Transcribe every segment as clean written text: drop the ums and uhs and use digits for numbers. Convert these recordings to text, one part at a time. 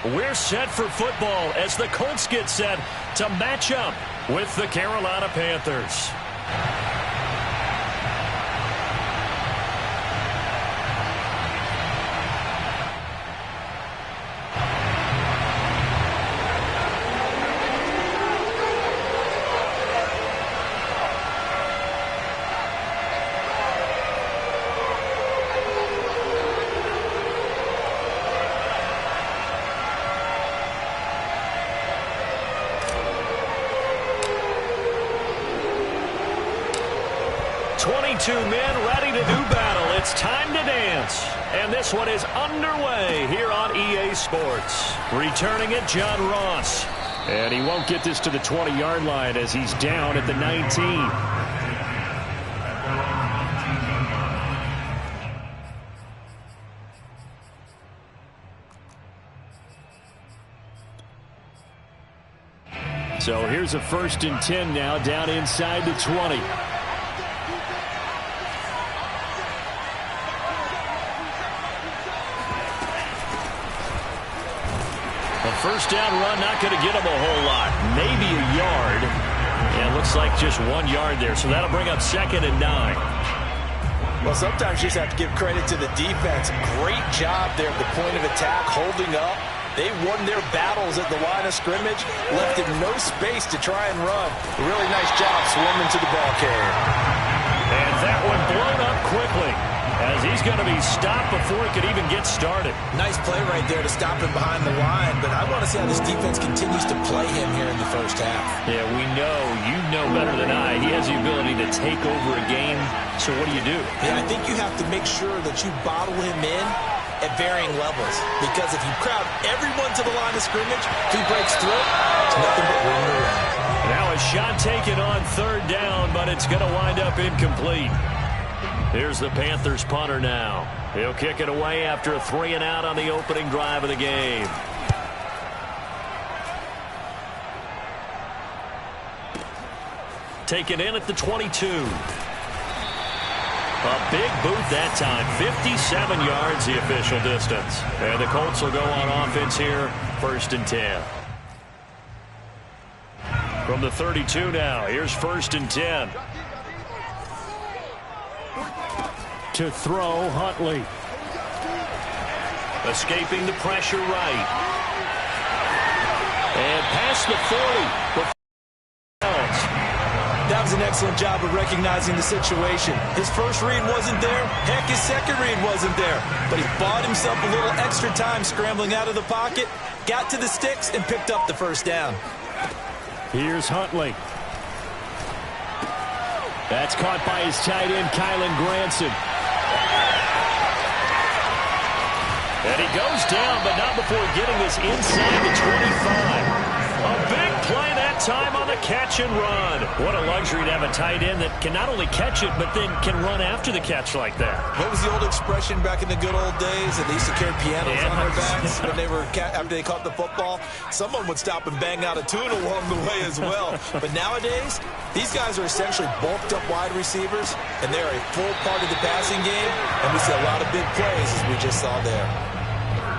We're set for football as the Colts get set to match up with the Carolina Panthers. Two men ready to do battle. It's time to dance. And this one is underway here on EA Sports. Returning it, John Ross. And he won't get this to the 20-yard line as he's down at the 19. So here's a 1st and 10 now down inside the 20. First down run, not going to get him a whole lot. Maybe a yard. And looks like just 1 yard there. So that'll bring up 2nd and 9. Well, sometimes you just have to give credit to the defense. Great job there at the point of attack, holding up. They won their battles at the line of scrimmage, left him no space to try and run. A really nice job swarming to the ball carrier. And that one blown up quickly, as he's going to be stopped before it could even get started. Nice play right there to stop him behind the line, but I want to see how this defense continues to play him here in the first half. Yeah, we know, you know better than I, he has the ability to take over a game, so what do you do? Yeah, I think you have to make sure that you bottle him in at varying levels, because if you crowd everyone to the line of scrimmage, if he breaks through, it's nothing but room to run. Now a shot taken on 3rd down, but it's going to wind up incomplete. Here's the Panthers punter now. He'll kick it away after a 3 and out on the opening drive of the game. Taken in at the 22. A big boot that time. 57 yards the official distance. And the Colts will go on offense here. 1st and 10. From the 32 now. Here's 1st and 10. To throw, Huntley. Escaping the pressure right. And past the 40. That was an excellent job of recognizing the situation. His first read wasn't there. Heck, his second read wasn't there. But he bought himself a little extra time scrambling out of the pocket, got to the sticks, and picked up the 1st down. Here's Huntley. That's caught by his tight end, Kylen Granson. And he goes down, but not before getting this inside the 25. A big play that time on the catch and run. What a luxury to have a tight end that can not only catch it, but then can run after the catch like that. What was the old expression back in the good old days that they used to carry pianos on their backs when they were after they caught the football? Someone would stop and bang out a tune along the way as well. But nowadays, these guys are essentially bulked up wide receivers, and they're a full part of the passing game, and we see a lot of big plays as we just saw there.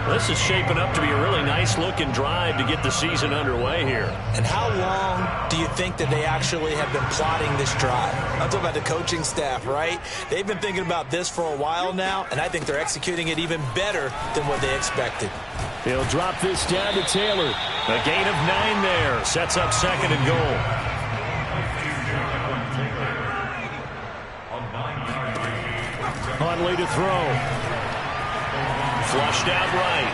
This is shaping up to be a really nice-looking drive to get the season underway here. And how long do you think that they actually have been plotting this drive? I'm talking about the coaching staff, right? They've been thinking about this for a while now, and I think they're executing it even better than what they expected. He'll drop this down to Taylor. A gain of 9 there. Sets up 2nd and goal. Huntley to throw. Flushed out right.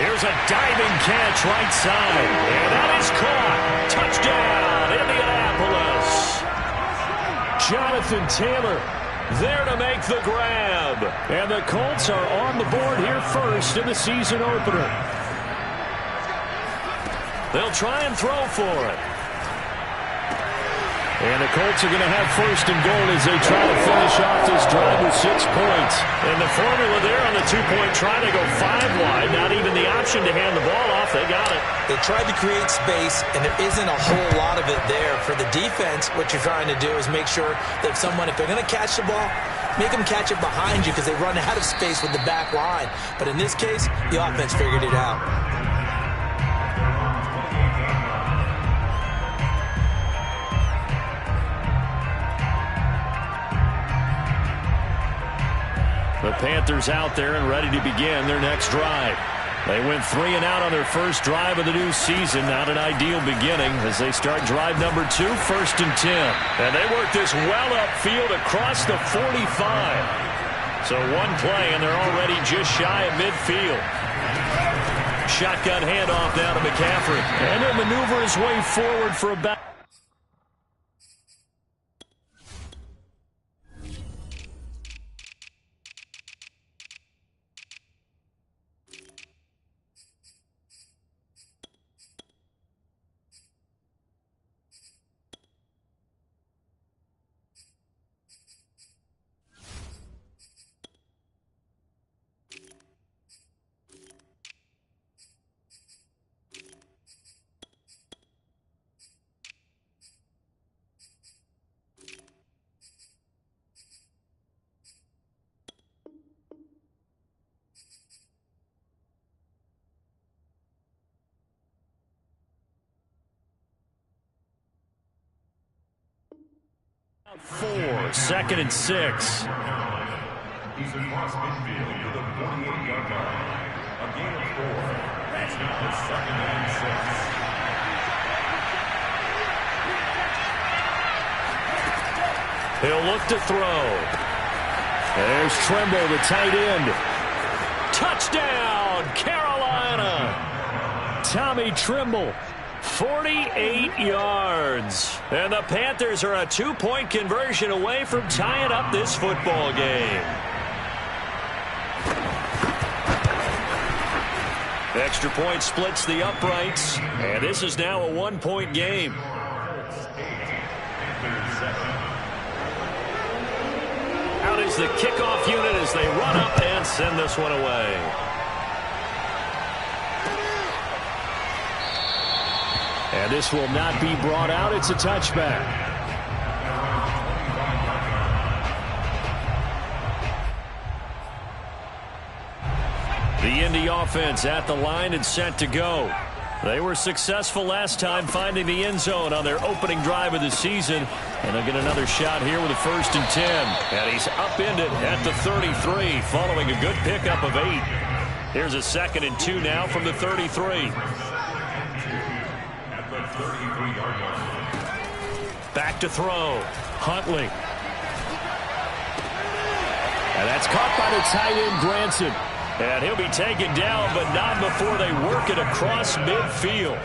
Here's a diving catch right side. And that is caught. Touchdown, Indianapolis. Jonathan Taylor there to make the grab. And the Colts are on the board here first in the season opener. They'll try and throw for it. And the Colts are going to have 1st and goal as they try to finish off this drive with 6 points. And the formula there on the 2-point try to go 5 wide. Not even the option option to hand the ball off. They got it. They tried to create space, and there isn't a whole lot of it there. For the defense, what you're trying to do is make sure that if they're going to catch the ball, make them catch it behind you because they run out of space with the back line. But in this case, the offense figured it out. The Panthers out there and ready to begin their next drive. They went 3 and out on their first drive of the new season. Not an ideal beginning as they start drive number 2, 1st and 10. And they work this well upfield across the 45. So one play and they're already just shy of midfield. Shotgun handoff down to McCaffrey. And he'll maneuver his way forward for about... Four, 2nd and 6. He's across midfield to the 48-yard line. A gain of 4. That's now 2nd and 6. He'll look to throw. There's Trimble, the tight end. Touchdown, Carolina. Tommy Trimble. 48 yards. And the Panthers are a 2-point conversion away from tying up this football game. Extra point splits the uprights. And this is now a 1-point game. Out is the kickoff unit as they run up and send this one away. And this will not be brought out. It's a touchback. The Indy offense at the line and set to go. They were successful last time finding the end zone on their opening drive of the season. And they'll get another shot here with a 1st and 10. And he's upended at the 33 following a good pickup of 8. Here's a 2nd and 2 now from the 33. Back to throw. Huntley. And that's caught by the tight end, Granson. And he'll be taken down, but not before they work it across midfield.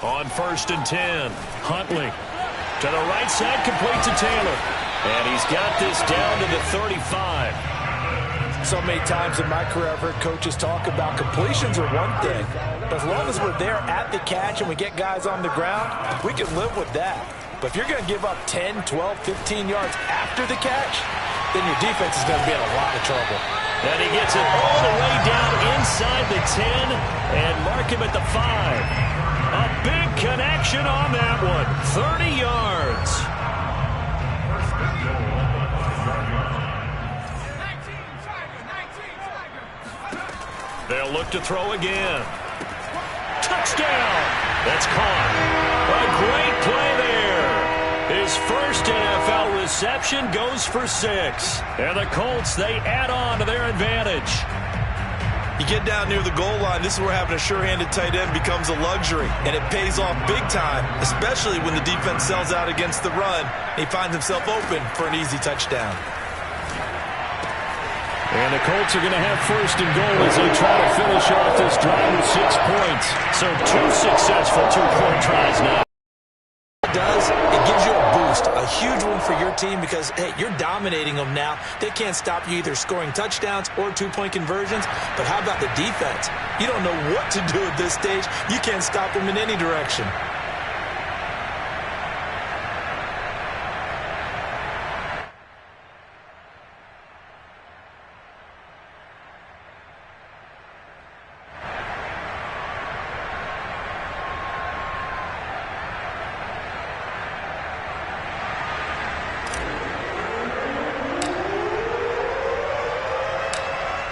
On 1st and 10, Huntley. To the right side, complete to Taylor. And he's got this down to the 35. So many times in my career I've heard coaches talk about completions are one thing, but as long as we're there at the catch and we get guys on the ground, we can live with that. But if you're going to give up 10, 12, 15 yards after the catch, then your defense is going to be in a lot of trouble. And he gets it all the way down inside the 10 and mark him at the 5. A big connection on that one. 30 yards. They'll look to throw again. Touchdown! That's caught. A great play there. His first NFL reception goes for 6. And the Colts, they add on to their advantage. You get down near the goal line, this is where having a sure-handed tight end becomes a luxury. And it pays off big time, especially when the defense sells out against the run. He finds himself open for an easy touchdown. And the Colts are going to have 1st and goal as they try to finish off this drive with 6 points. So 2 successful 2-point tries now. It does. It gives you a boost, a huge one for your team because, hey, you're dominating them now. They can't stop you either scoring touchdowns or 2-point conversions. But how about the defense? You don't know what to do at this stage. You can't stop them in any direction.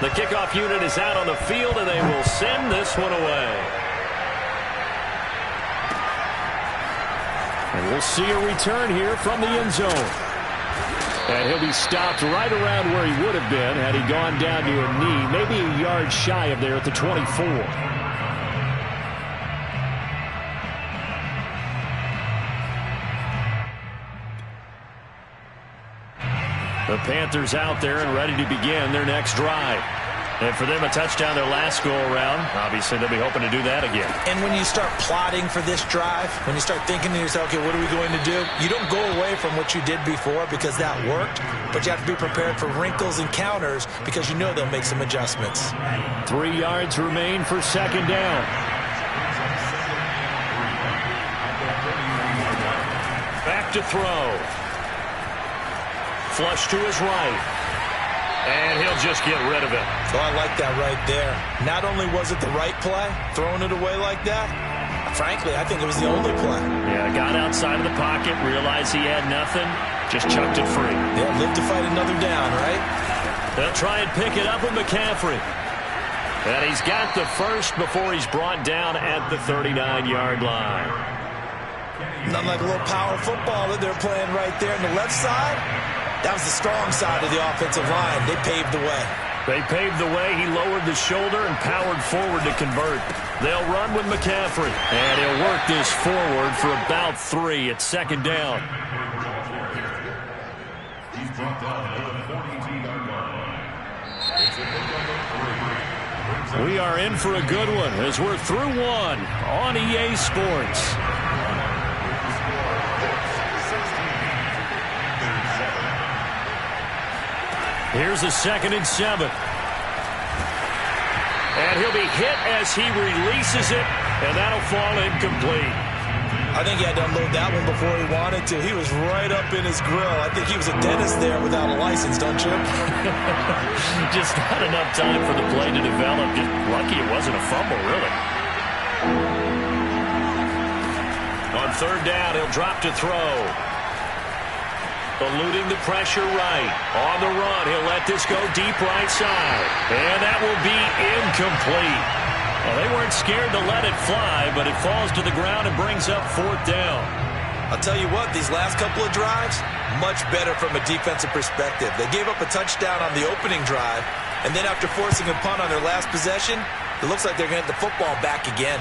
The kickoff unit is out on the field, and they will send this one away. And we'll see a return here from the end zone. And he'll be stopped right around where he would have been had he gone down to a knee, maybe a yard shy of there at the 24. The Panthers out there and ready to begin their next drive. And for them, a touchdown their last go-around. Obviously, they'll be hoping to do that again. And when you start plotting for this drive, when you start thinking to yourself, okay, what are we going to do? You don't go away from what you did before because that worked, but you have to be prepared for wrinkles and counters because you know they'll make some adjustments. 3 yards remain for second down. Back to throw. Flush to his right. And he'll just get rid of it. Oh, I like that right there. Not only was it the right play, throwing it away like that, frankly, I think it was the only play. Yeah, got outside of the pocket, realized he had nothing, just chucked it free. Yeah, live to fight another down, right? They'll try and pick it up with McCaffrey. And he's got the first before he's brought down at the 39-yard line. Nothing like a little power football that they're playing right there on the left side. That was the strong side of the offensive line. They paved the way. They paved the way. He lowered the shoulder and powered forward to convert. They'll run with McCaffrey. And he'll work this forward for about 3 at second down. He's brought down at the 42-yard line. We are in for a good one as we're through one on EA Sports. Here's a 2nd and 7. And he'll be hit as he releases it, and that'll fall incomplete. I think he had to unload that one before he wanted to. He was right up in his grill. I think he was a dentist there without a license, don't you? Just not enough time for the play to develop. Just lucky it wasn't a fumble, really. On 3rd down, he'll drop to throw. Eluding the pressure right. On the run, he'll let this go deep right side. And that will be incomplete. Well, they weren't scared to let it fly, but it falls to the ground and brings up 4th down. I'll tell you what, these last couple of drives, much better from a defensive perspective. They gave up a touchdown on the opening drive, and then after forcing a punt on their last possession, it looks like they're going to get the football back again.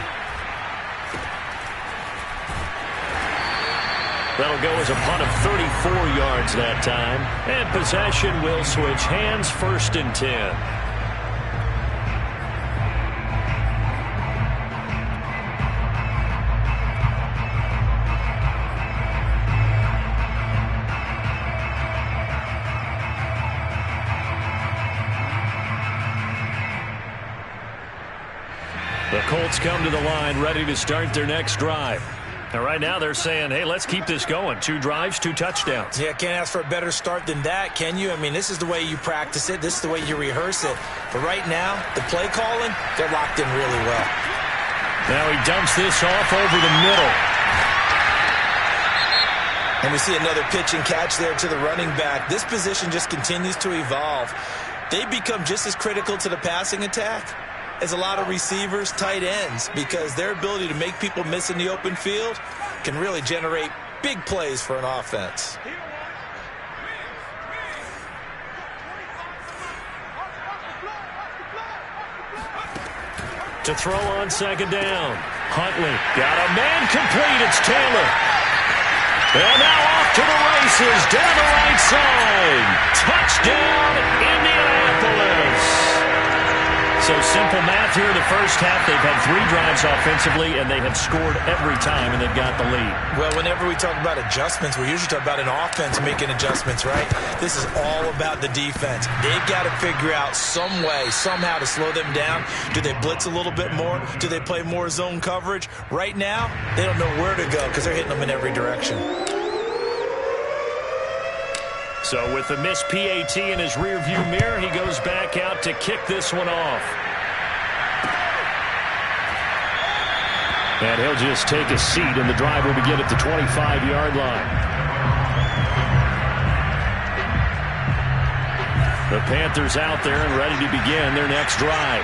That'll go as a punt of 34 yards that time. And possession will switch hands, 1st and 10. The Colts come to the line ready to start their next drive. And right now they're saying, hey, let's keep this going. 2 drives, 2 touchdowns. Yeah, can't ask for a better start than that, can you? I mean, this is the way you practice it. This is the way you rehearse it. But right now, the play calling, they're locked in really well. Now he dumps this off over the middle. And we see another pitch and catch there to the running back. This position just continues to evolve. They become just as critical to the passing attack as a lot of receivers, tight ends, because their ability to make people miss in the open field can really generate big plays for an offense. To throw on 2nd down. Huntley got a man complete. It's Taylor. And now off to the races down the right side. Touchdown, Indianapolis. So simple math here in the first half. They've had 3 drives offensively, and they have scored every time, and they've got the lead. Well, whenever we talk about adjustments, we usually talk about an offense making adjustments, right? This is all about the defense. They've got to figure out some way, somehow to slow them down. Do they blitz a little bit more? Do they play more zone coverage? Right now, they don't know where to go because they're hitting them in every direction. So with the missed PAT in his rearview mirror, he goes back out to kick this one off. And he'll just take a seat, and the drive will begin at the 25-yard line. The Panthers out there and ready to begin their next drive.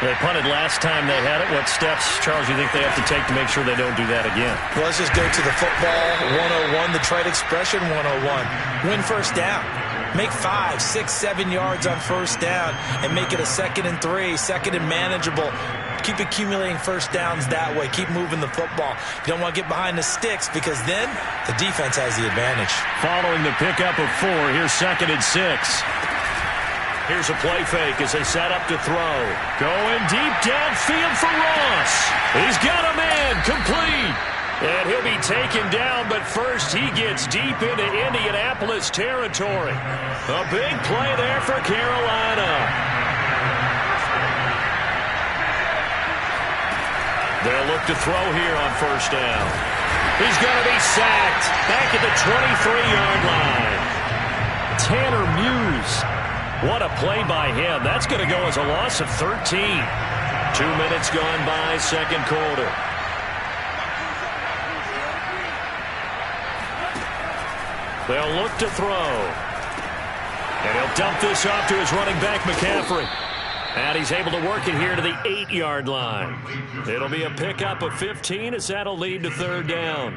They punted last time they had it. What steps, Charles, do you think they have to take to make sure they don't do that again? Well, let's just go to the football 101, the trade expression 101. Win first down. Make 5, 6, 7 yards on first down and make it a 2nd and 3, 2nd and manageable. Keep accumulating first downs that way. Keep moving the football. You don't want to get behind the sticks because then the defense has the advantage. Following the pickup of 4, here's 2nd and 6. Here's a play fake as they set up to throw. Going deep downfield for Ross. He's got a man complete. And he'll be taken down, but first he gets deep into Indianapolis territory. A big play there for Carolina. They'll look to throw here on first down. He's going to be sacked back at the 23-yard line. Tanner Muse. What a play by him. That's going to go as a loss of 13. 2 minutes gone by, second quarter. They'll look to throw. And he'll dump this off to his running back, McCaffrey. And he's able to work it here to the 8-yard line. It'll be a pickup of 15 as that'll lead to third down.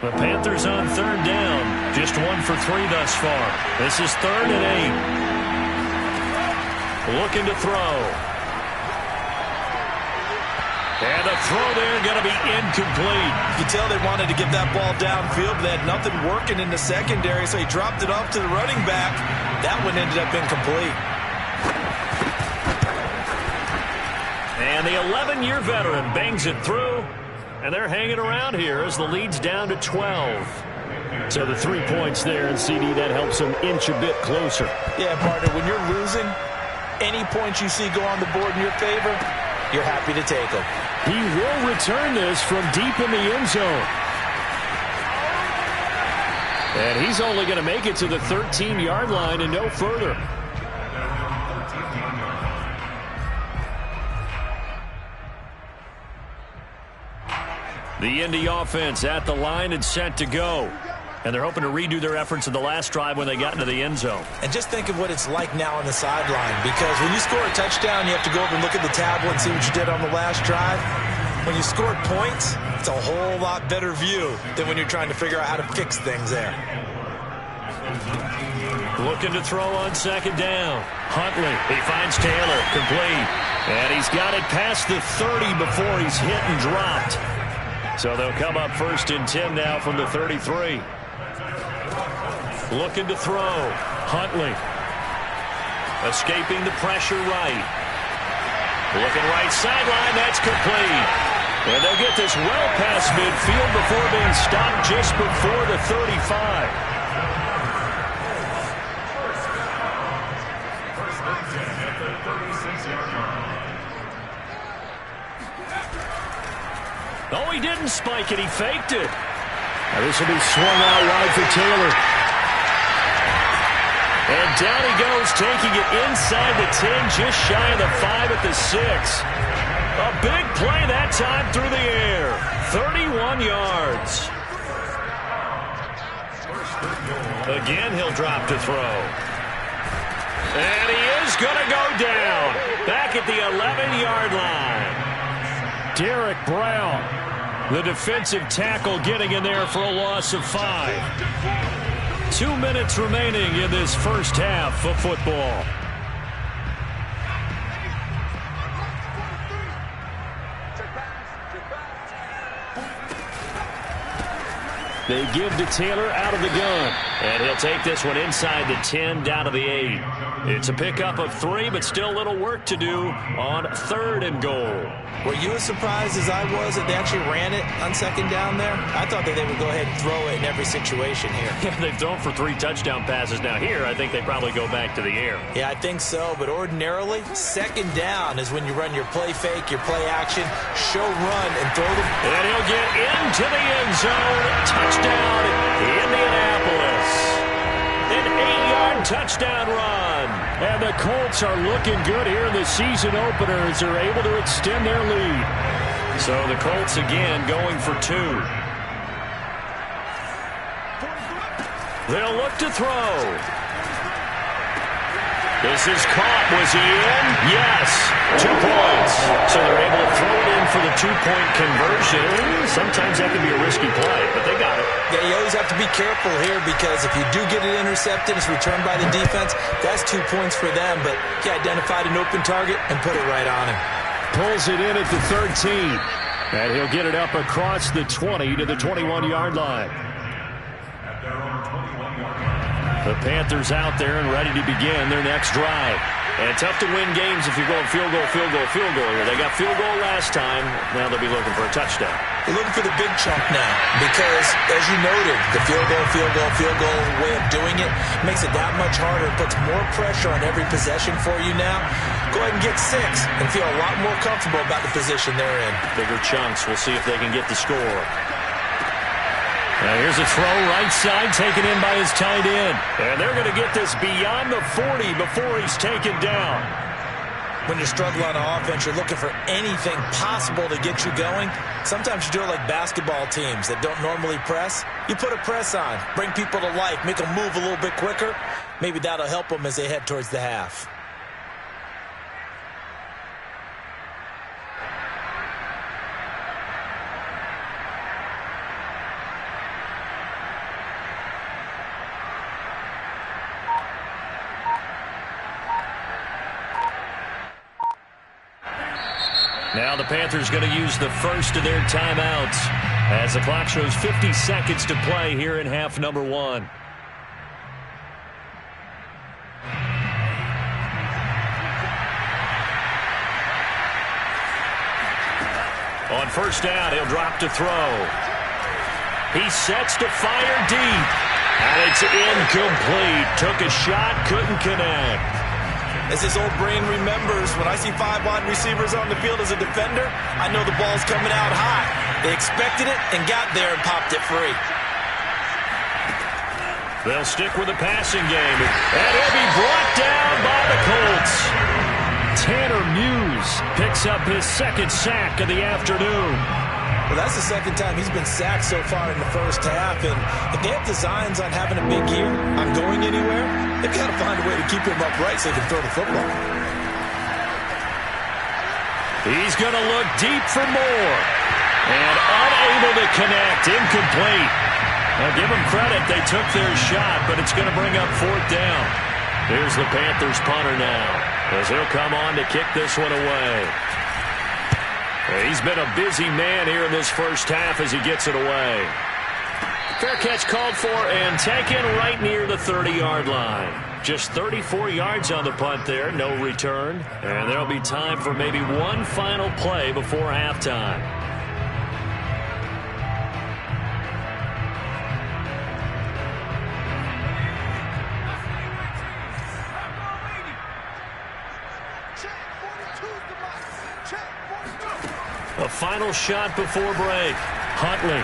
The Panthers on third down. Just 1 for 3 thus far. This is 3rd and 8. Looking to throw. And the throw there going to be incomplete. You can tell they wanted to get that ball downfield, but they had nothing working in the secondary, so he dropped it off to the running back. That one ended up incomplete. And the 11-year veteran bangs it through. And they're hanging around here as the lead's down to 12. So the 3 points there, and CD, that helps them inch a bit closer. Yeah, partner, when you're losing, any points you see go on the board in your favor, you're happy to take them. He will return this from deep in the end zone. And he's only going to make it to the 13-yard line and no further. The Indy offense at the line and set to go. And they're hoping to redo their efforts in the last drive when they got into the end zone. And just think of what it's like now on the sideline, because when you score a touchdown, you have to go over and look at the tablet and see what you did on the last drive. When you scored points, it's a whole lot better view than when you're trying to figure out how to fix things there. Looking to throw on second down. Huntley, he finds Taylor, complete. And he's got it past the 30 before he's hit and dropped. So they'll come up 1st and 10 now from the 33. Looking to throw. Huntley. Escaping the pressure right. Looking right sideline. That's complete. And they'll get this well past midfield before being stopped just before the 35. Oh, he didn't spike it. He faked it. Now this will be swung out wide for Taylor. And down he goes, taking it inside the 10, just shy of the 5 at the 6. A big play that time through the air. 31 yards. Again, he'll drop to throw. And he is going to go down. Back at the 11-yard line. Derek Brown, the defensive tackle, getting in there for a loss of 5. 2 minutes remaining in this first half of football. They give to Taylor out of the gun. And he'll take this one inside the 10, down to the 8. It's a pickup of 3, but still a little work to do on 3rd and goal. Were you as surprised as I was that they actually ran it on second down there? I thought that they would go ahead and throw it in every situation here. Yeah, they've thrown for 3 touchdown passes. Now here, I think they probably go back to the air. Yeah, I think so. But ordinarily, second down is when you run your play fake, your play action, show run, and throw the... And he'll get into the end zone. Touchdown, Indianapolis. An 8-yard touchdown run. And the Colts are looking good here in the season opener as they're able to extend their lead. So the Colts again going for 2. They'll look to throw. This is caught. Was he in? Yes. 2 points. So they're able to throw it in for the 2-point conversion. Sometimes that can be a risky play, but they got it. Yeah, you always have to be careful here because if you do get it intercepted, it's returned by the defense. That's 2 points for them, but he identified an open target and put it right on him. Pulls it in at the 13. And he'll get it up across the 20 to the 21-yard line. The Panthers out there and ready to begin their next drive. And tough to win games if you're going field goal here. They got field goal last time. Now they'll be looking for a touchdown. They're looking for the big chunk now because, as you noted, the field goal way of doing it makes it that much harder. It puts more pressure on every possession for you now. Go ahead and get 6 and feel a lot more comfortable about the position they're in. Bigger chunks. We'll see if they can get the score. Now here's a throw right side taken in by his tight end. And they're going to get this beyond the 40 before he's taken down. When you're struggling on offense, you're looking for anything possible to get you going. Sometimes you do it like basketball teams that don't normally press. You put a press on, bring people to life, make them move a little bit quicker. Maybe that'll help them as they head towards the half. Now the Panthers going to use the first of their timeouts as the clock shows 50 seconds to play here in half number 1. On first down, he'll drop to throw. He sets to fire deep. And it's incomplete. Took a shot, couldn't connect. As his old brain remembers, when I see 5 wide receivers on the field as a defender, I know the ball's coming out high. They expected it and got there and popped it free. They'll stick with the passing game. And he'll be brought down by the Colts. Tanner Muse picks up his 2nd sack of the afternoon. Well, that's the 2nd time he's been sacked so far in the first half. And if they have designs on having a big year, on going anywhere, they've got to find a way to keep him upright so they can throw the football. He's going to look deep for more. And unable to connect. Incomplete. Now, give them credit. They took their shot, but it's going to bring up 4th down. Here's the Panthers punter now, as he'll come on to kick this one away. He's been a busy man here in this first half as he gets it away. Fair catch called for and taken right near the 30-yard line. Just 34 yards on the punt there, no return. And there'll be time for maybe one final play before halftime. A final shot before break. Huntley.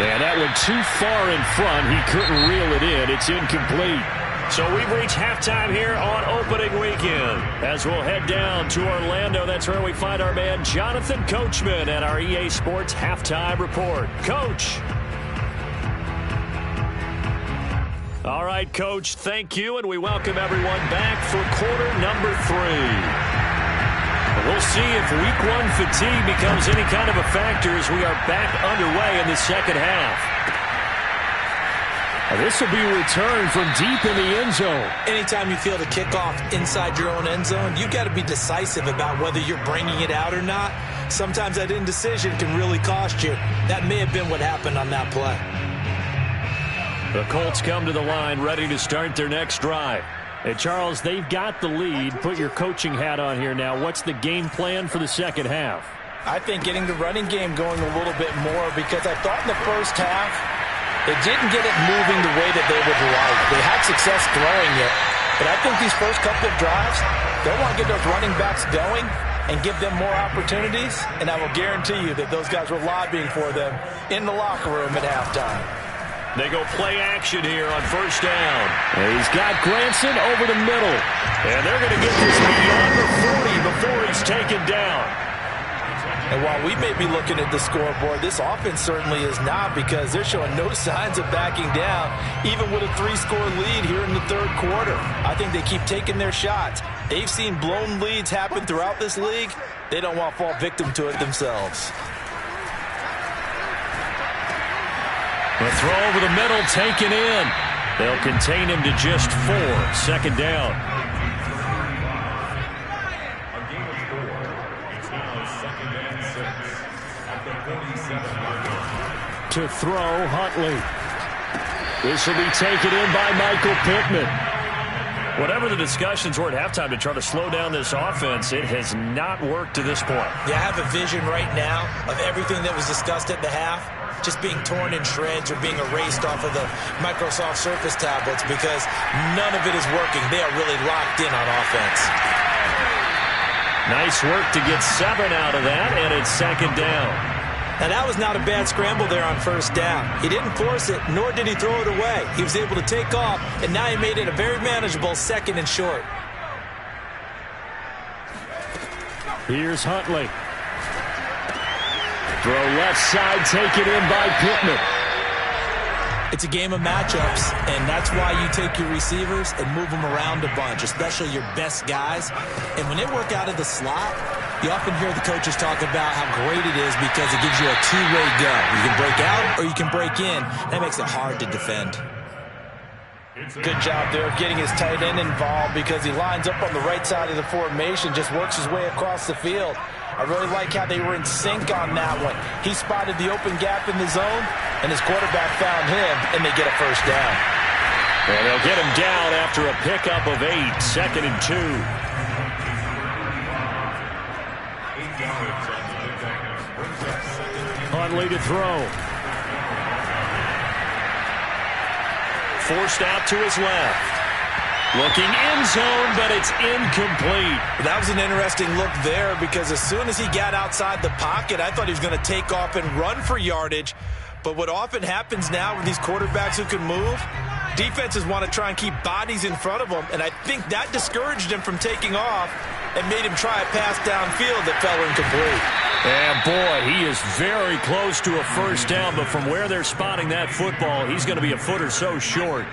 And that one too far in front. He couldn't reel it in. It's incomplete. So we've reached halftime here on opening weekend. As we'll head down to Orlando, that's where we find our man Jonathan Coachman at our EA Sports Halftime Report. Coach. All right, Coach, thank you, and we welcome everyone back for quarter number 3. We'll see if week 1 fatigue becomes any kind of a factor as we are back underway in the second half. This will be a return from deep in the end zone. Anytime you feel the kickoff inside your own end zone, you've got to be decisive about whether you're bringing it out or not. Sometimes that indecision can really cost you. That may have been what happened on that play. The Colts come to the line ready to start their next drive. Hey, Charles, they've got the lead. Put your coaching hat on here now. What's the game plan for the second half? I think getting the running game going a little bit more because I thought in the first half they didn't get it moving the way that they would like. They had success throwing it, but I think these first couple of drives, they'll want to get those running backs going and give them more opportunities, and I will guarantee you that those guys were lobbying for them in the locker room at halftime. They go play action here on first down. And he's got Granson over the middle. And they're going to get this beyond the 40 before he's taken down. And while we may be looking at the scoreboard, this offense certainly is not, because they're showing no signs of backing down, even with a 3-score lead here in the third quarter. I think they keep taking their shots. They've seen blown leads happen throughout this league. They don't want to fall victim to it themselves. The throw over the middle taken in. They'll contain him to just 4. Second down. To throw, Huntley. This will be taken in by Michael Pittman. Whatever the discussions were at halftime to try to slow down this offense, it has not worked to this point. Yeah, I have a vision right now of everything that was discussed at the half just being torn in shreds or being erased off of the Microsoft Surface tablets, because none of it is working. They are really locked in on offense. Nice work to get 7 out of that, and it's second down. Now, that was not a bad scramble there on first down. He didn't force it, nor did he throw it away. He was able to take off, and now he made it a very manageable 2nd and short. Here's Huntley. Throw left side, taken in by Pittman. It's a game of matchups, and that's why you take your receivers and move them around a bunch, especially your best guys. And when they work out of the slot, you often hear the coaches talk about how great it is because it gives you a two-way go. You can break out or you can break in. That makes it hard to defend. Good job there of getting his tight end involved, because he lines up on the right side of the formation, just works his way across the field. I really like how they were in sync on that one. He spotted the open gap in the zone, and his quarterback found him, and they get a first down. And they'll get him down after a pickup of 8, 2nd and 2. Huntley to throw. Forced out to his left. Looking end zone, but it's incomplete. That was an interesting look there, because as soon as he got outside the pocket, I thought he was going to take off and run for yardage. But what often happens now with these quarterbacks who can move, defenses want to try and keep bodies in front of them, and I think that discouraged him from taking off and made him try a pass downfield that fell incomplete. And boy, he is very close to a first down, but from where they're spotting that football, he's going to be a foot or so short.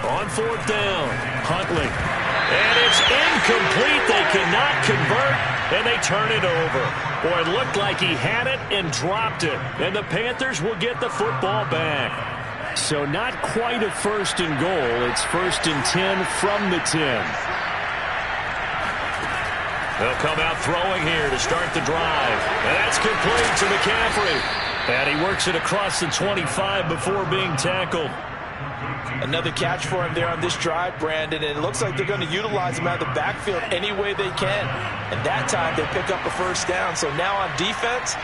On 4th down, Huntley. And it's incomplete. They cannot convert, and they turn it over. Boy, it looked like he had it and dropped it. And the Panthers will get the football back. So not quite a 1st and goal. It's 1st and 10 from the 10. They'll come out throwing here to start the drive. And that's complete to McCaffrey. And he works it across the 25 before being tackled. Another catch for him there on this drive, Brandon, and it looks like they're going to utilize him out of the backfield any way they can. And that time they pick up a first down. So now on defense,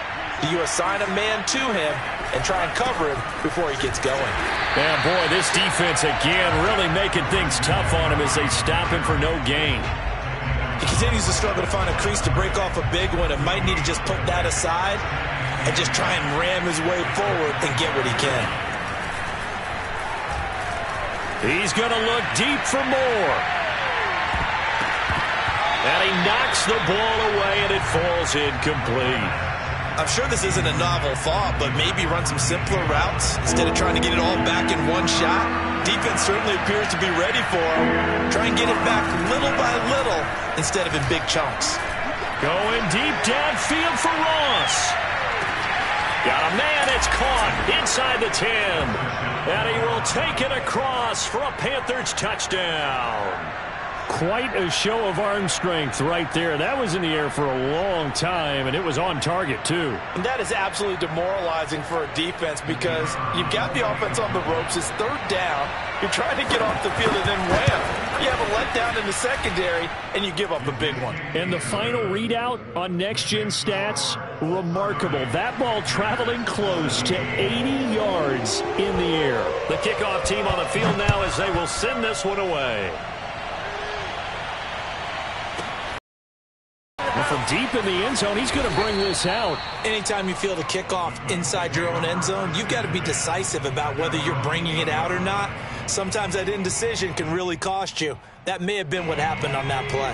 you assign a man to him and try and cover him before he gets going. And boy, this defense again really making things tough on him as they stop him for no gain. He continues to struggle to find a crease to break off a big one, and might need to just put that aside and just try and ram his way forward and get what he can. He's going to look deep for more. And he knocks the ball away, and it falls incomplete. I'm sure this isn't a novel thought, but maybe run some simpler routes instead of trying to get it all back in one shot. Defense certainly appears to be ready for him. Try and get it back little by little instead of in big chunks. Going deep downfield for Ross. Got a man, it's caught inside the 10. And he will take it across for a Panthers touchdown. Quite a show of arm strength right there. That was in the air for a long time, and it was on target, too. And that is absolutely demoralizing for a defense, because you've got the offense on the ropes. It's 3rd down. You're trying to get off the field and then wham. You have a letdown in the secondary, and you give up a big one. And the final readout on Next Gen Stats, remarkable. That ball traveling close to 80 yards in the air. The kickoff team on the field now as they will send this one away. From deep in the end zone, he's going to bring this out. Anytime you feel the kickoff inside your own end zone, you've got to be decisive about whether you're bringing it out or not. Sometimes that indecision can really cost you. That may have been what happened on that play.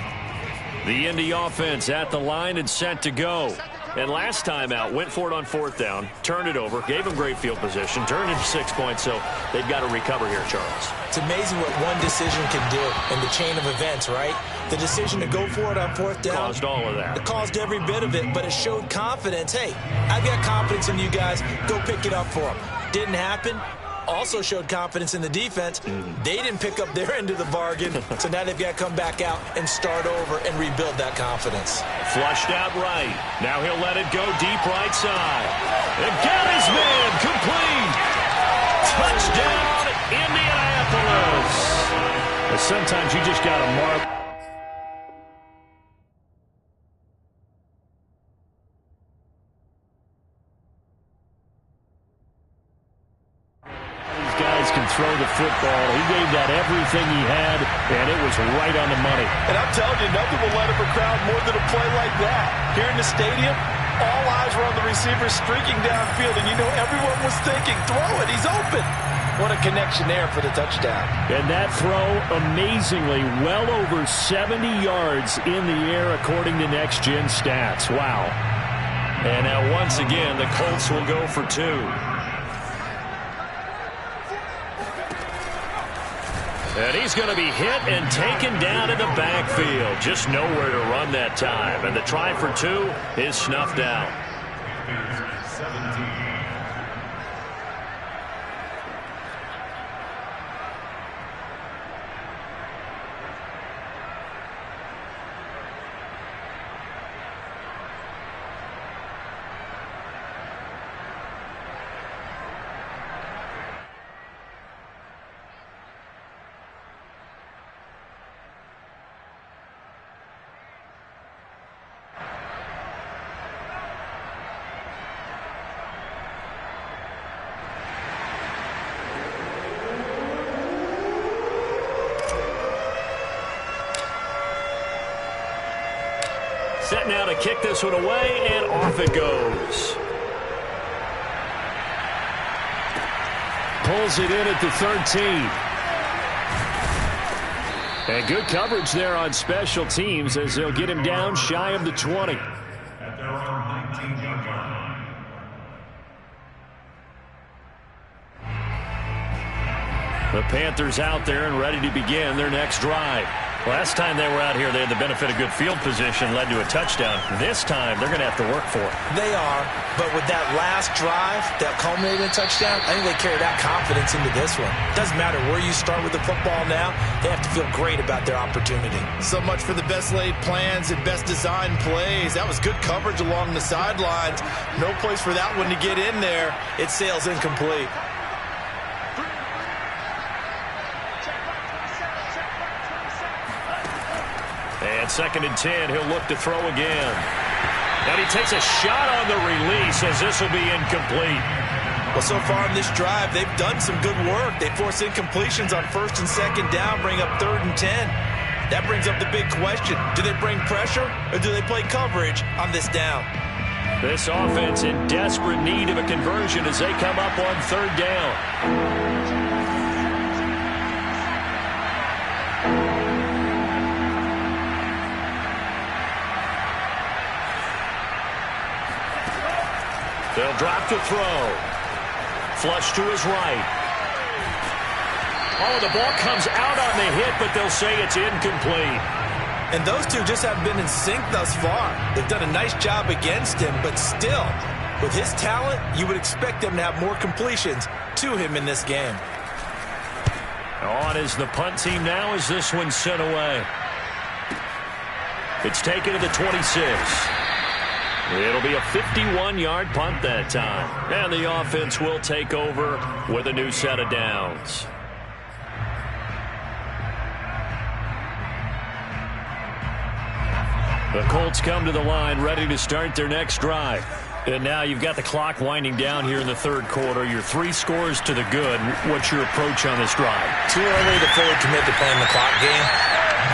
The Indy offense at the line and set to go. And last time out, went for it on 4th down, turned it over, gave them great field position, turned into 6 points, so they've got to recover here, Charles. It's amazing what one decision can do in the chain of events, right? The decision to go for it on 4th down. Caused all of that. It caused every bit of it, but it showed confidence. Hey, I've got confidence in you guys. Go pick it up for them. Didn't happen. Also showed confidence in the defense. They didn't pick up their end of the bargain, so now they've got to come back out and start over and rebuild that confidence. Flushed out right. Now he'll let it go deep right side. And got his man complete. Touchdown, Indianapolis. But sometimes you just got to mark. Can throw the football. He gave that everything he had, and it was right on the money. And I'm telling you, nothing will light up a crowd more than a play like that. Here in the stadium, all eyes were on the receiver streaking downfield, and you know everyone was thinking, throw it, he's open. What a connection there for the touchdown. And that throw, amazingly, well over 70 yards in the air, according to Next Gen Stats. Wow. And now, once again, the Colts will go for 2. And he's going to be hit and taken down in the backfield. Just nowhere to run that time. And the try for 2 is snuffed out. 17. Set now to kick this one away, and off it goes. Pulls it in at the 13. And good coverage there on special teams as they'll get him down shy of the 20. At their own 19-yard line. The Panthers out there and ready to begin their next drive. Last time they were out here, they had the benefit of good field position, led to a touchdown. This time, they're going to have to work for it. They are, but with that last drive that culminated in a touchdown, I think they carry that confidence into this one. Doesn't matter where you start with the football now, they have to feel great about their opportunity. So much for the best laid plans and best designed plays. That was good coverage along the sidelines. No place for that one to get in there. It sails incomplete. And 2nd and 10, he'll look to throw again. And he takes a shot on the release as this will be incomplete. Well, so far in this drive, they've done some good work. They force incompletions on 1st and 2nd down, bring up 3rd and 10. That brings up the big question. Do they bring pressure or do they play coverage on this down? This offense in desperate need of a conversion as they come up on 3rd down. They'll drop to throw. Flush to his right. Oh, the ball comes out on the hit, but they'll say it's incomplete. And those two just haven't been in sync thus far. They've done a nice job against him, but still, with his talent, you would expect them to have more completions to him in this game. On is the punt team now as this one's sent away. It's taken to the 26. It'll be a 51-yard punt that time. And the offense will take over with a new set of downs. The Colts come to the line ready to start their next drive. And now you've got the clock winding down here in the 3rd quarter. You're 3 scores to the good. What's your approach on this drive? Too early to fully commit to playing the clock game.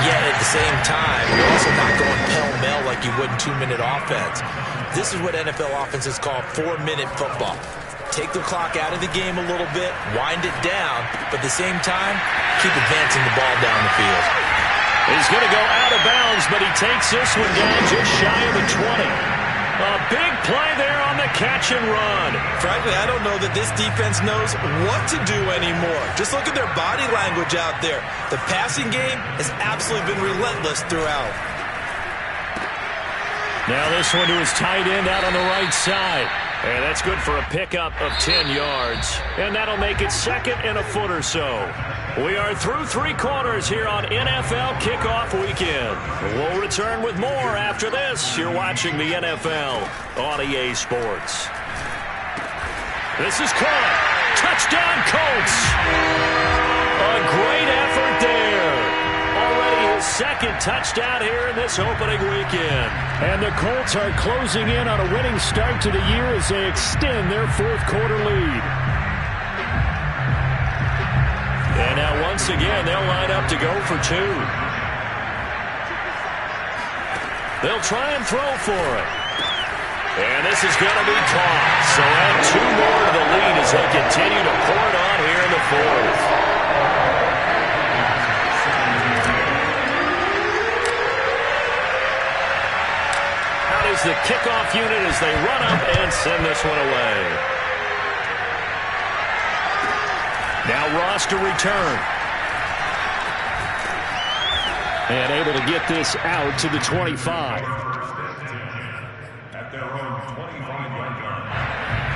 Yet at the same time, you're also not going pell-mell like you would in 2-minute offense. This is what NFL offenses call 4-minute football. Take the clock out of the game a little bit, wind it down, but at the same time, keep advancing the ball down the field. He's going to go out of bounds, but he takes this one down just shy of the 20. A big play there on the catch and run. Frankly, I don't know that this defense knows what to do anymore. Just look at their body language out there. The passing game has absolutely been relentless throughout. Now this one to his tight end out on the right side. And that's good for a pickup of 10 yards. And that'll make it 2nd and a foot or so. We are through 3 quarters here on NFL Kickoff Weekend. We'll return with more after this. You're watching the NFL on EA Sports. This is caught. Touchdown, Colts. A great effort there. Already his 2nd touchdown here in this opening weekend. And the Colts are closing in on a winning start to the year as they extend their 4th quarter lead. And now once again, they'll line up to go for 2. They'll try and throw for it. And this is going to be caught. So add 2 more to the lead as they continue to pour it on here in the 4th. Out is the kickoff unit as they run up and send this one away. Now Ross to return. And able to get this out to the 25.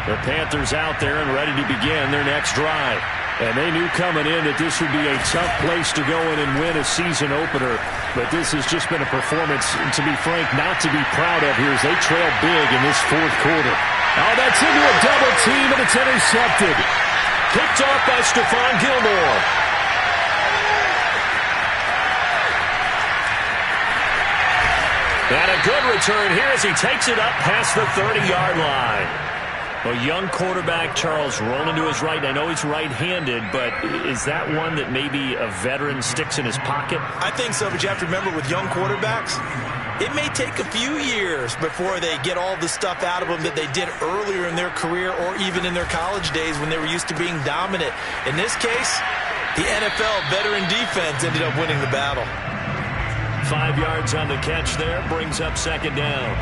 The Panthers out there and ready to begin their next drive. And they knew coming in that this would be a tough place to go in and win a season opener. But this has just been a performance, to be frank, not to be proud of here as they trail big in this 4th quarter. Oh, that's into a double team and it's intercepted. Picked off by Stephon Gilmore. And a good return here as he takes it up past the 30-yard line. A young quarterback, Charles, rolling to his right. I know he's right-handed, but is that one that maybe a veteran sticks in his pocket? I think so, but you have to remember with young quarterbacks, it may take a few years before they get all the stuff out of them that they did earlier in their career or even in their college days when they were used to being dominant. In this case, the NFL veteran defense ended up winning the battle. 5 yards on the catch there, brings up 2nd down.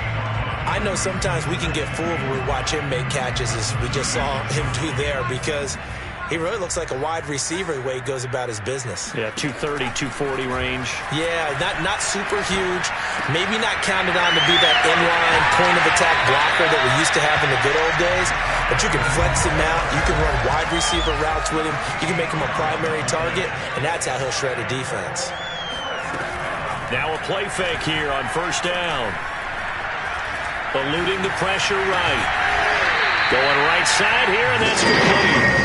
I know sometimes we can get fooled when we watch him make catches as we just saw him do there because he really looks like a wide receiver the way he goes about his business. Yeah, 230, 240 range. Yeah, not super huge. Maybe not counted on to be that inline point-of-attack blocker that we used to have in the good old days. But you can flex him out. You can run wide receiver routes with him. You can make him a primary target, and that's how he'll shred a defense. Now a play fake here on 1st down. Eluding the pressure right. Going right side here, and that's complete.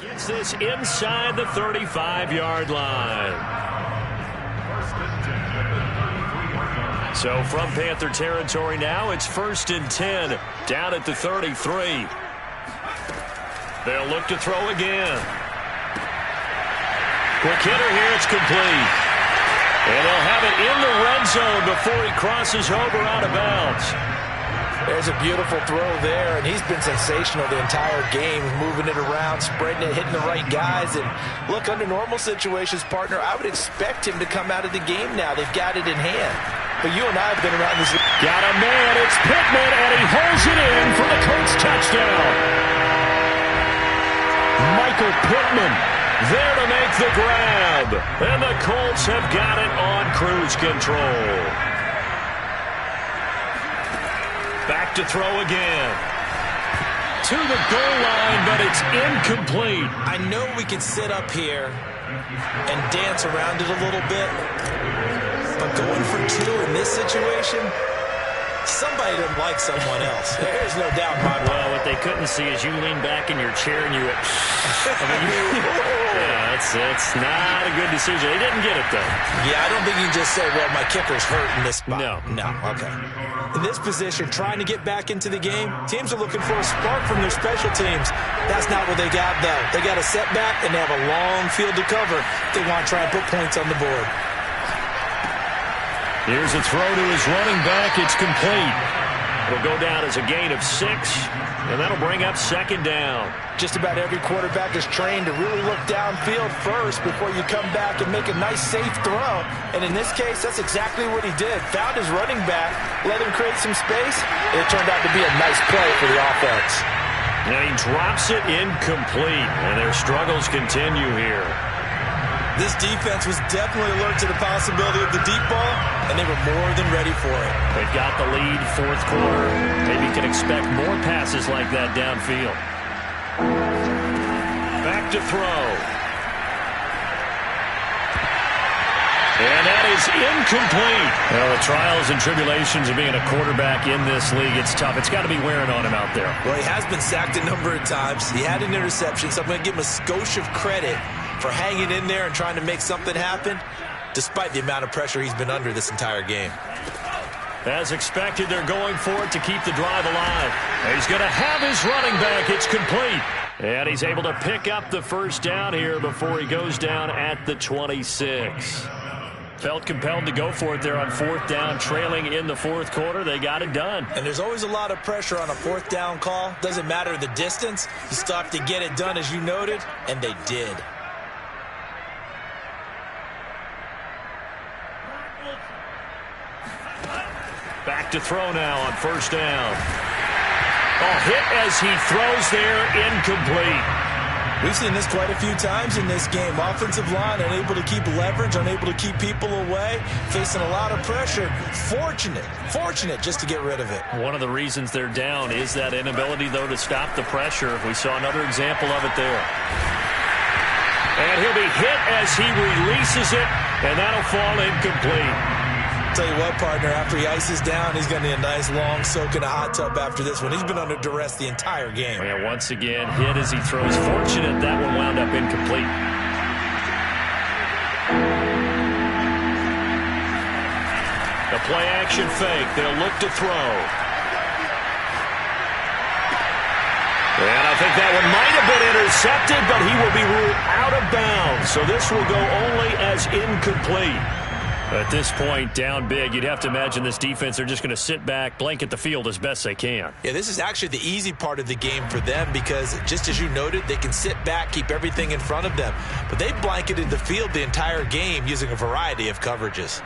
Gets this inside the 35-yard line. So from Panther territory now, it's 1st and 10 down at the 33. They'll look to throw again. Quick hitter here, it's complete. And he'll have it in the red zone before he crosses over out of bounds. There's a beautiful throw there, and he's been sensational the entire game, moving it around, spreading it, hitting the right guys. And look, under normal situations, partner, I would expect him to come out of the game now. They've got it in hand. But you and I have been around this. Got a man, it's Pittman, and he holds it in for the Colts touchdown. Michael Pittman there to make the grab. And the Colts have got it on cruise control. Back to throw again. To the goal line, but it's incomplete. I know we can sit up here and dance around it a little bit, but going for 2 in this situation, Somebody doesn't like someone else. There's no doubt in my mind. Well, what they couldn't see is you lean back in your chair and you went, yeah, it's not a good decision. They didn't get it, though. Yeah, I don't think you can just say, well, my kicker's hurt in this spot. No. Okay. In this position, trying to get back into the game, teams are looking for a spark from their special teams. That's not what they got, though. They got a setback, and they have a long field to cover if they want to try and put points on the board. Here's a throw to his running back. It's complete. It'll go down as a gain of 6, and that'll bring up second down. Just about every quarterback is trained to really look downfield first before you come back and make a nice, safe throw. And in this case, that's exactly what he did. Found his running back, let him create some space, and it turned out to be a nice play for the offense. And he drops it incomplete, and their struggles continue here. This defense was definitely alert to the possibility of the deep ball, and they were more than ready for it. They've got the lead, fourth quarter. Maybe you can expect more passes like that downfield. Back to throw. And that is incomplete. Well, the trials and tribulations of being a quarterback in this league, it's tough. It's got to be wearing on him out there. Well, he has been sacked a number of times. He had an interception, so I'm going to give him a skosh of credit for hanging in there and trying to make something happen, despite the amount of pressure he's been under this entire game. As expected, they're going for it to keep the drive alive. He's going to have his running back. It's complete. And he's able to pick up the first down here before he goes down at the 26. Felt compelled to go for it there on fourth down, trailing in the fourth quarter. They got it done. And there's always a lot of pressure on a fourth down call. Doesn't matter the distance. You still have to get it done, as you noted, and they did. Back to throw now on first down. Hit as he throws there, incomplete. We've seen this quite a few times in this game. Offensive line unable to keep leverage, unable to keep people away, facing a lot of pressure. Fortunate just to get rid of it. One of the reasons they're down is that inability, though, to stop the pressure. We saw another example of it there. And he'll be hit as he releases it, and that'll fall incomplete. Tell you what, partner, after he ices down, he's going to need a nice long soak in a hot tub after this one. He's been under duress the entire game. Yeah, once again, hit as he throws. Fortunate that one wound up incomplete. The play action fake. They'll look to throw. And I think that one might have been intercepted, but he will be ruled out of bounds. So this will go only as incomplete. At this point, down big, you'd have to imagine this defense are just going to sit back, blanket the field as best they can. Yeah, this is actually the easy part of the game for them because, just as you noted, they can sit back, keep everything in front of them. But they blanketed the field the entire game using a variety of coverages.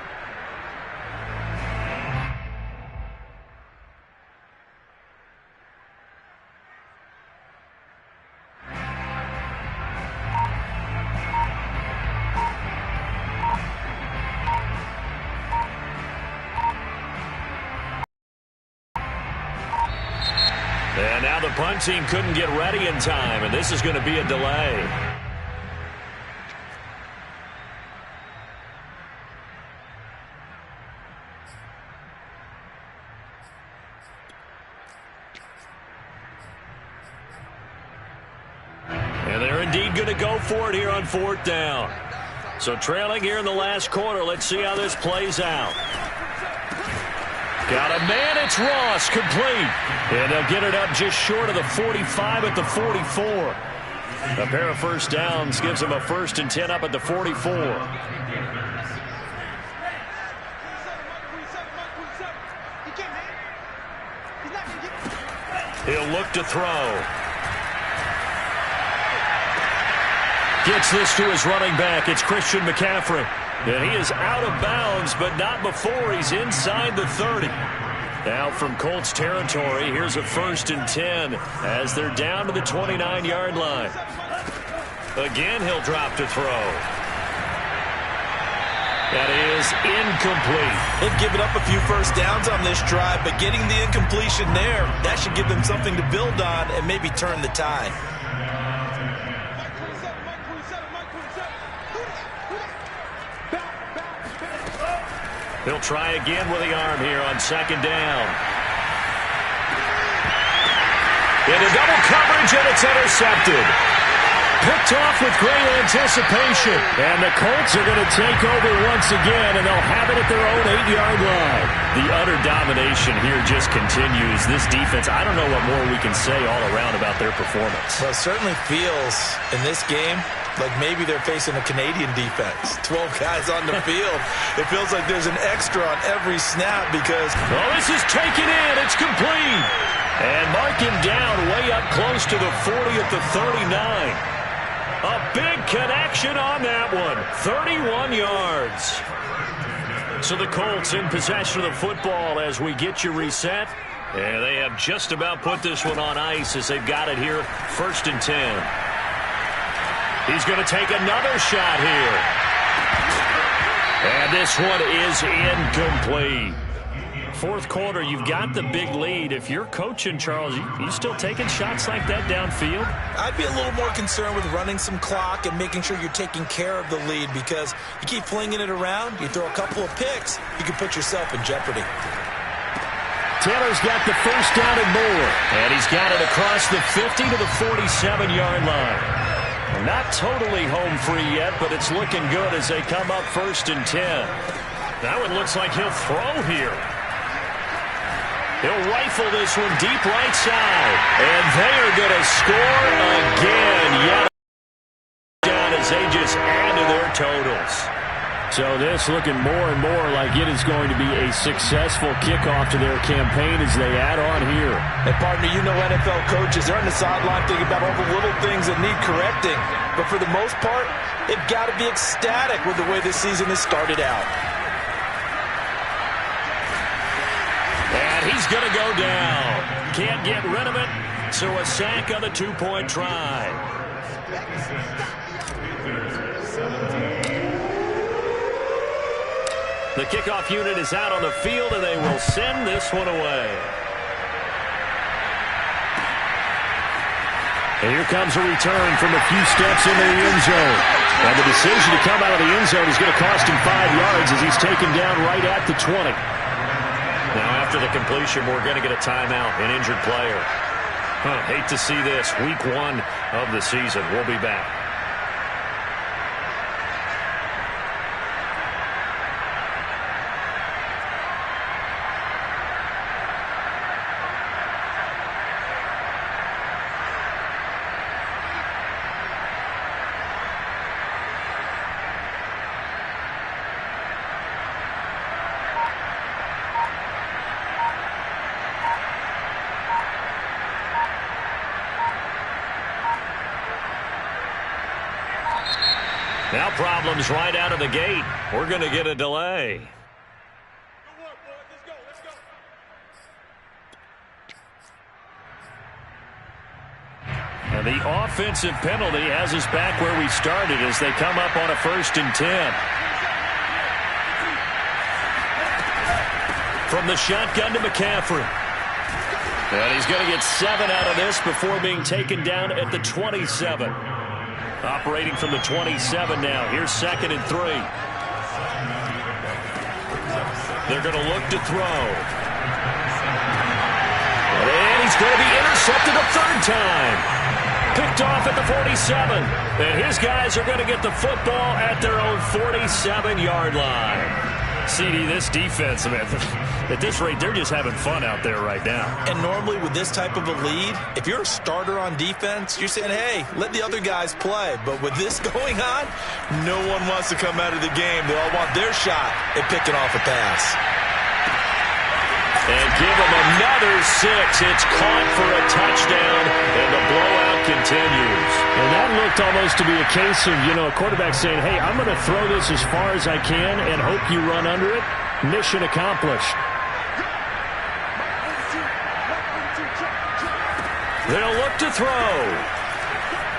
And now the punt team couldn't get ready in time, and this is going to be a delay. And they're indeed going to go for it here on fourth down. So trailing here in the last quarter, let's see how this plays out. Got a man, it's Ross, complete. And they'll get it up just short of the 45 at the 44. A pair of first downs gives them a 1st and 10 up at the 44. He'll look to throw. Gets this to his running back. It's Christian McCaffrey. And he is out of bounds, but not before he's inside the 30. Now from Colts territory, here's a 1st and 10 as they're down to the 29-yard line. Again, he'll drop to throw. That is incomplete. They've given up a few first downs on this drive, but getting the incompletion there, that should give them something to build on and maybe turn the tide. He'll try again with the arm here on second down. Into double coverage, and it's intercepted. Picked off with great anticipation. And the Colts are going to take over once again, and they'll have it at their own 8-yard line. The utter domination here just continues. This defense, I don't know what more we can say all around about their performance. Well, it certainly feels in this game like maybe they're facing a Canadian defense. 12 guys on the field. It feels like there's an extra on every snap because... Oh, this is taken in. It's complete. And mark him down way up close to the 40 at the 39. A big connection on that one. 31 yards. So the Colts in possession of the football as we get you reset. And they have just about put this one on ice as they've got it here. 1st and 10. He's going to take another shot here. And this one is incomplete. 4th quarter, you've got the big lead. If you're coaching, Charles, you still taking shots like that downfield? I'd be a little more concerned with running some clock and making sure you're taking care of the lead because you keep flinging it around, you throw a couple of picks, you can put yourself in jeopardy. Taylor's got the first down and more. And he's got it across the 50 to the 47-yard line. Not totally home free yet, but it's looking good as they come up 1st and 10. That one looks like he'll throw here. He'll rifle this one deep right side. And they are going to score again. Yet down as they just add to their totals. So this looking more and more like it is going to be a successful kickoff to their campaign as they add on here. And partner, you know NFL coaches, they're on the sideline thinking about all the little things that need correcting. But for the most part, they've got to be ecstatic with the way this season has started out. And he's going to go down. Can't get rid of it. So a sack on the 2-point try. The kickoff unit is out on the field, and they will send this one away. And here comes a return from a few steps into the end zone. And the decision to come out of the end zone is going to cost him 5 yards as he's taken down right at the 20. Now, after the completion, we're going to get a timeout, an injured player. Hate to see this. Week 1 of the season. We'll be back. Now problems right out of the gate. We're going to get a delay. And the offensive penalty has us back where we started as they come up on a 1st and 10. From the shotgun to McCaffrey. And he's going to get 7 out of this before being taken down at the 27. Operating from the 27 now. Here's 2nd and 3. They're going to look to throw. And he's going to be intercepted a 3rd time. Picked off at the 47. And his guys are going to get the football at their own 47-yard line. CD, this defense, man, at this rate, they're just having fun out there right now. And normally with this type of a lead, if you're a starter on defense, you're saying, hey, let the other guys play. But with this going on, no one wants to come out of the game. They all want their shot at picking off a pass. And give them another 6. It's caught for a touchdown, and the blowout continues. And that looked almost to be a case of, a quarterback saying, hey, I'm going to throw this as far as I can and hope you run under it. Mission accomplished. They'll look to throw.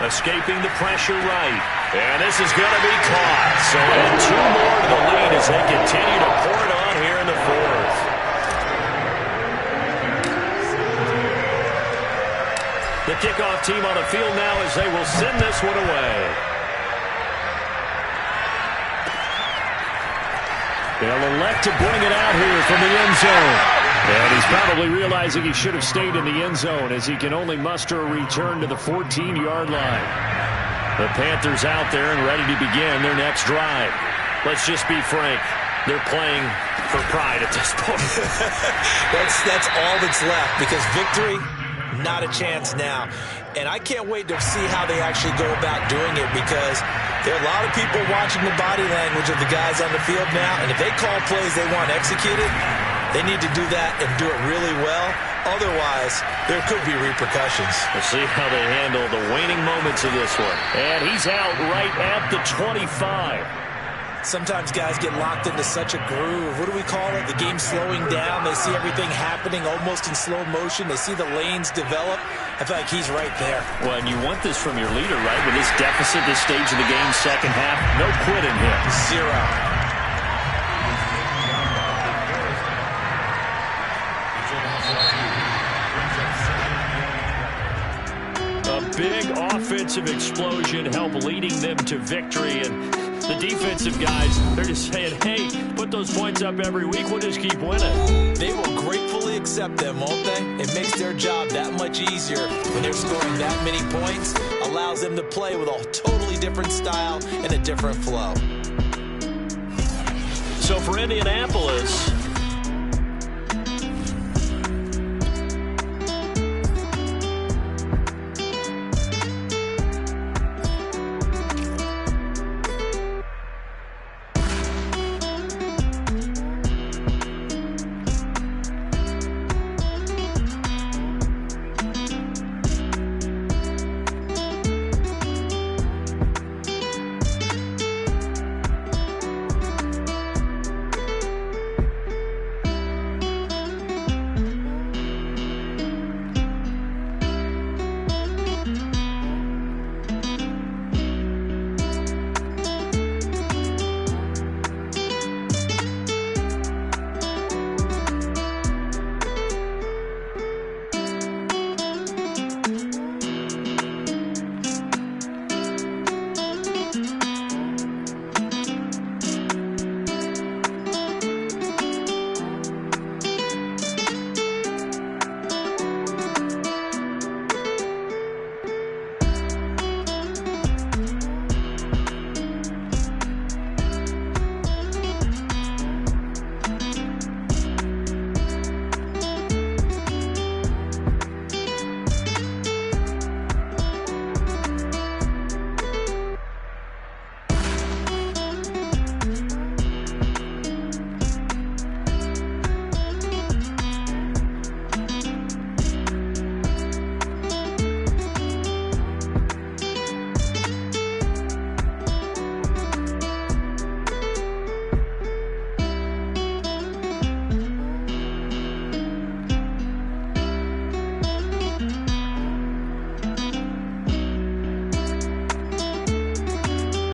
Escaping the pressure right. And this is going to be caught. So add 2 more to the lead as they continue to pour it on here in the 4th. The kickoff team on the field now as they will send this one away. They'll elect to bring it out here from the end zone. And he's probably realizing he should have stayed in the end zone as he can only muster a return to the 14-yard line. The Panthers out there and ready to begin their next drive. Let's just be frank. They're playing for pride at this point. That's all that's left, because victory, not a chance now. And I can't wait to see how they actually go about doing it, because there are a lot of people watching the body language of the guys on the field now, and if they call plays they want executed, they need to do that and do it really well. Otherwise, there could be repercussions. We'll see how they handle the waning moments of this one. And he's out right at the 25. Sometimes guys get locked into such a groove. What do we call it? The game slowing down. They see everything happening almost in slow motion. They see the lanes develop. I feel like he's right there. Well, and you want this from your leader, right? With this deficit, this stage of the game, second half, no quitting him. Zero. A big offensive explosion helped leading them to victory, and the defensive guys, they're just saying, hey, put those points up every week, we'll just keep winning. They will gratefully accept them, won't they? It makes their job that much easier when they're scoring that many points. Allows them to play with a totally different style and a different flow. So for Indianapolis,